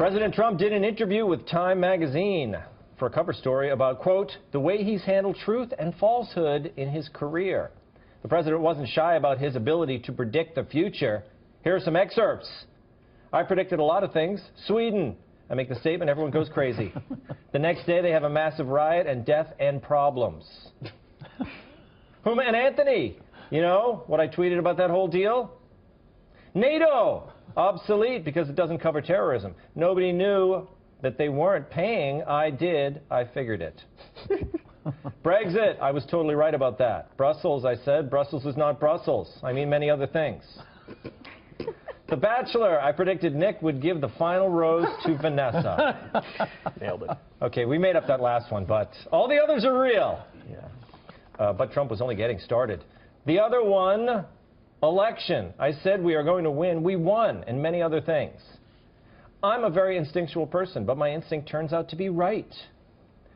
President Trump did an interview with Time magazine for a cover story about, quote, the way he's handled truth and falsehood in his career. The president wasn't shy about his ability to predict the future. Here are some excerpts. I predicted a lot of things. Sweden. I make the statement, everyone goes crazy. The next day they have a massive riot and death and problems. Huma and Anthony. You know what I tweeted about that whole deal? NATO. Obsolete because it doesn't cover terrorism. Nobody knew that they weren't paying. I did. I figured it. Brexit. I was totally right about that. Brussels, I said. Brussels is not Brussels. I mean many other things. The Bachelor. I predicted Nick would give the final rose to Vanessa. Nailed it. Okay, we made up that last one, but all the others are real. Yeah. But Trump was only getting started. The other one... Election. I said we are going to win. We won, and many other things. I'm a very instinctual person, but my instinct turns out to be right.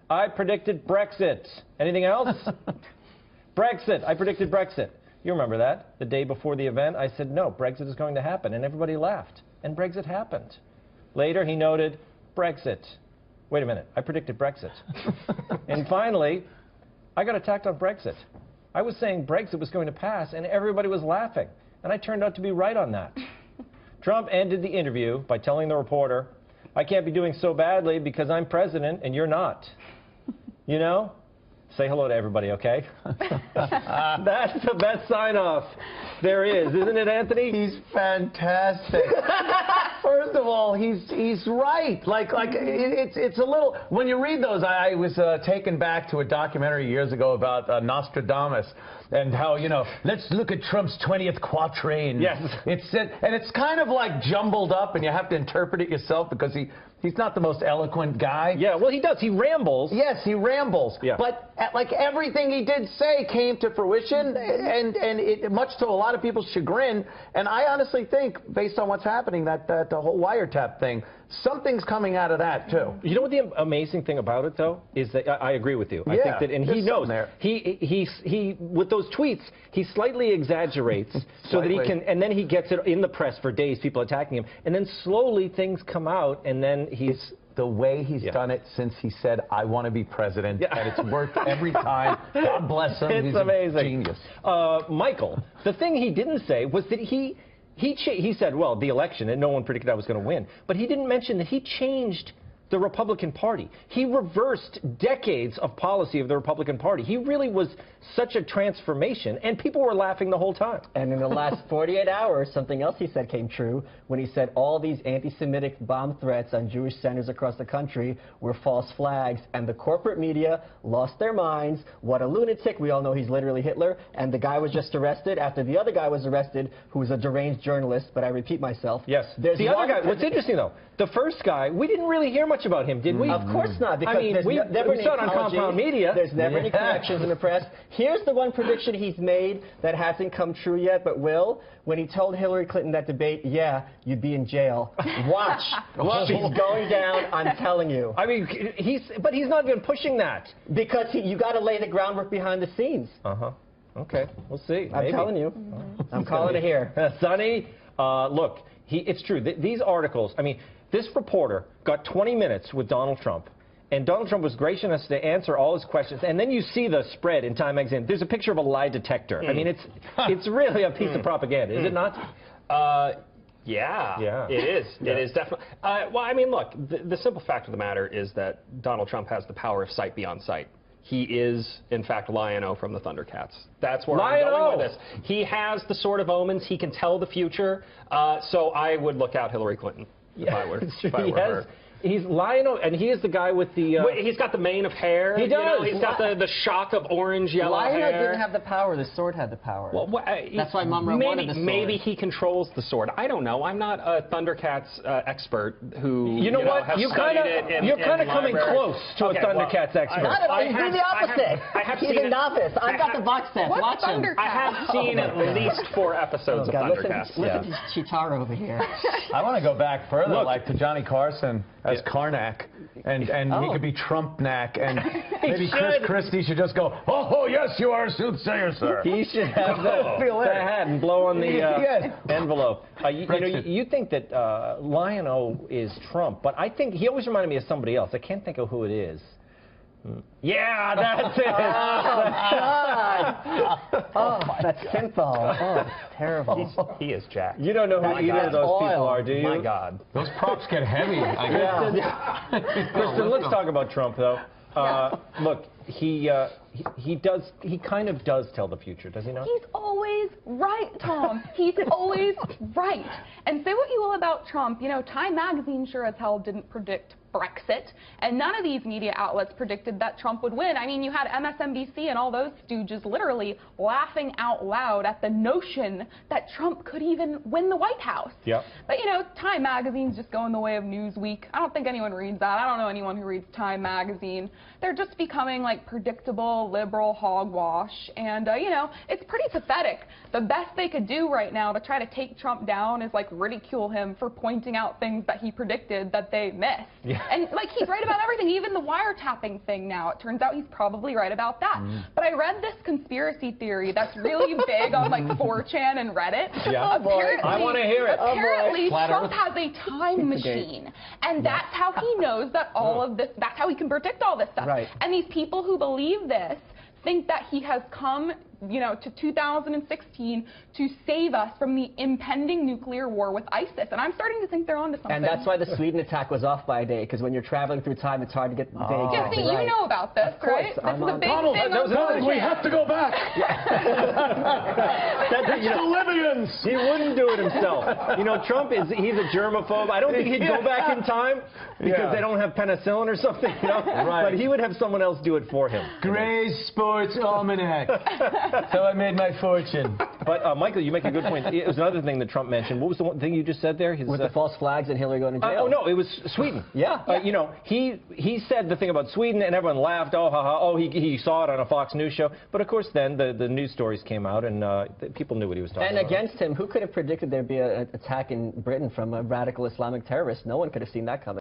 I predicted Brexit. Anything else? Brexit. I predicted Brexit. You remember that? The day before the event, I said, no, Brexit is going to happen, and everybody laughed. And Brexit happened. Later, he noted, Brexit. Wait a minute. I predicted Brexit. And finally, I got attacked on Brexit. I was saying Brexit was going to pass, and everybody was laughing. And I turned out to be right on that. Trump ended the interview by telling the reporter, I can't be doing so badly because I'm president and you're not. You know? Say hello to everybody, okay? That's the best sign-off there is, isn't it, Anthony? He's fantastic. First of all, he's right. Like it's a little. When you read those, I was taken back to a documentary years ago about Nostradamus and how, you know, let's look at Trump's 20th quatrain. Yes. And it's kind of like jumbled up, and you have to interpret it yourself because he's not the most eloquent guy. Yeah, well, he does. He rambles. Yes, he rambles. Yeah. But like everything he did say came to fruition, and it, much to a lot of people's chagrin. And I honestly think, based on what's happening, that the whole wiretap thing, something's coming out of that too. You know what the amazing thing about it, though, is that I agree with you. I think that, and he knows. He with those tweets, he slightly exaggerates so that he can, and then he gets it in the press for days, people attacking him, and then slowly things come out, and then he's. The way he's done it since he said, I want to be president, and it's worked every time. God bless him. It's he's amazing. A genius. Michael, the thing he didn't say was that he said, well, the election, and no one predicted I was going to win. But he didn't mention that he changed the Republican Party. He reversed decades of policy of the Republican Party. He really was such a transformation, and people were laughing the whole time. And in the last 48 hours, something else he said came true when he said all these anti-Semitic bomb threats on Jewish centers across the country were false flags, and the corporate media lost their minds. What a lunatic. We all know he's literally Hitler, and the guy was just arrested after the other guy was arrested, who was a deranged journalist, but I repeat myself. Yes. The other guy, what's interesting, though, the first guy, we didn't really hear much about him, did we? Of course not, because we saw it on Compound Media. There's never any corrections in the press. Here's the one prediction he's made that hasn't come true yet, but will. When he told Hillary Clinton that debate, yeah, you'd be in jail. Watch. She's going down, I'm telling you. I mean, but he's not even pushing that. Because you got to lay the groundwork behind the scenes. Uh-huh. Okay, we'll see. I'm telling you. I'm calling it here. Sonny, look, it's true. These articles, I mean, this reporter got 20 minutes with Donald Trump, and Donald Trump was gracious enough to answer all his questions. And then you see the spread in Time magazine. There's a picture of a lie detector. I mean, it's really a piece of propaganda, is it not? Yeah, it is. Yeah. It is definitely. Well, I mean, look, the simple fact of the matter is that Donald Trump has the power of sight beyond sight. He is, in fact, Lion-O from the Thundercats. That's where I'm going with this. He has the sort of omens. He can tell the future. So I would look out Hillary Clinton if I were her. He's Lion-O, and he is the guy with the... he's got the mane of hair. He does. You know, he's got the shock of orange, yellow hair. Lion-O didn't have the power. The sword had the power. Well, that's why Mumra wanted the sword. Maybe he controls the sword. I don't know. I'm not a Thundercats expert who, you know what? You're kind of coming close to a Thundercats expert. He's the opposite. He's a novice. I've got the box set. Watch him. I have seen at least 4 episodes of Thundercats. Listen to Chitara over here. I want to go back further, like to Johnny Carson. as Karnak, and he could be Trumpnak, and maybe Chris should. Christie should just go, oh, yes, you are a soothsayer, sir. He should have the hat and blow on the Yes. envelope. You think that Lion-O is Trump, but I think he always reminded me of somebody else. I can't think of who it is. Yeah, that's it. Oh, that's synthol. Oh, it's terrible. He is Jack. You don't know who either of those people are, do you? My God. Those props get heavy, I guess. Kristen, let's talk about Trump, though. Look, he kind of does tell the future, does he not? He's always right, Tom. He's always right. And say what you will about Trump, you know, Time Magazine sure as hell didn't predict Brexit, and none of these media outlets predicted that Trump would win. I mean, you had MSNBC and all those stooges literally laughing out loud at the notion that Trump could even win the White House. Yep. But, you know, Time Magazine's just going the way of Newsweek. I don't think anyone reads that. I don't know anyone who reads Time Magazine. They're just becoming, like, predictable, liberal hogwash, and, you know, it's pretty pathetic. The best they could do right now to try to take Trump down is, like, ridicule him for pointing out things that he predicted that they missed. Yeah. And, like, he's right about everything, even the wiretapping thing now. It turns out he's probably right about that. But I read this conspiracy theory that's really big on, like, 4chan and Reddit. Yeah. Apparently, I want to hear it. Apparently, Flat Trump Earth. has a time machine. And that's how he knows that all of this, that's how he can predict all this stuff. Right. And these people who believe this think that he has come, you know, to 2016 to save us from the impending nuclear war with ISIS. And I'm starting to think they're onto something. And that's why the Sweden attack was off by a day, because when you're traveling through time, it's hard to get the day Yeah, see, exactly right. you know about this, Of course, right? This I'm is a on- big Donald, thing on Donald, we 4chan. have to go back. You know, Libyans. he wouldn't do it himself. You know, Trump he's a germaphobe. I don't think he'd go back in time because they don't have penicillin or something, you know? Right. But he would have someone else do it for him. Gray's Sports Almanac. So I made my fortune. But, Michael, you make a good point. It was another thing that Trump mentioned. What was the one thing you just said there? His, With the false flags and Hillary going to jail. oh, no, it was Sweden. Yeah. You know, he said the thing about Sweden, and everyone laughed. Oh, ha, ha. Oh, he saw it on a Fox News show. But, of course, then the news stories came out, and people knew what he was talking And about. against him, who could have predicted there'd be an attack in Britain from a radical Islamic terrorist? No one could have seen that coming.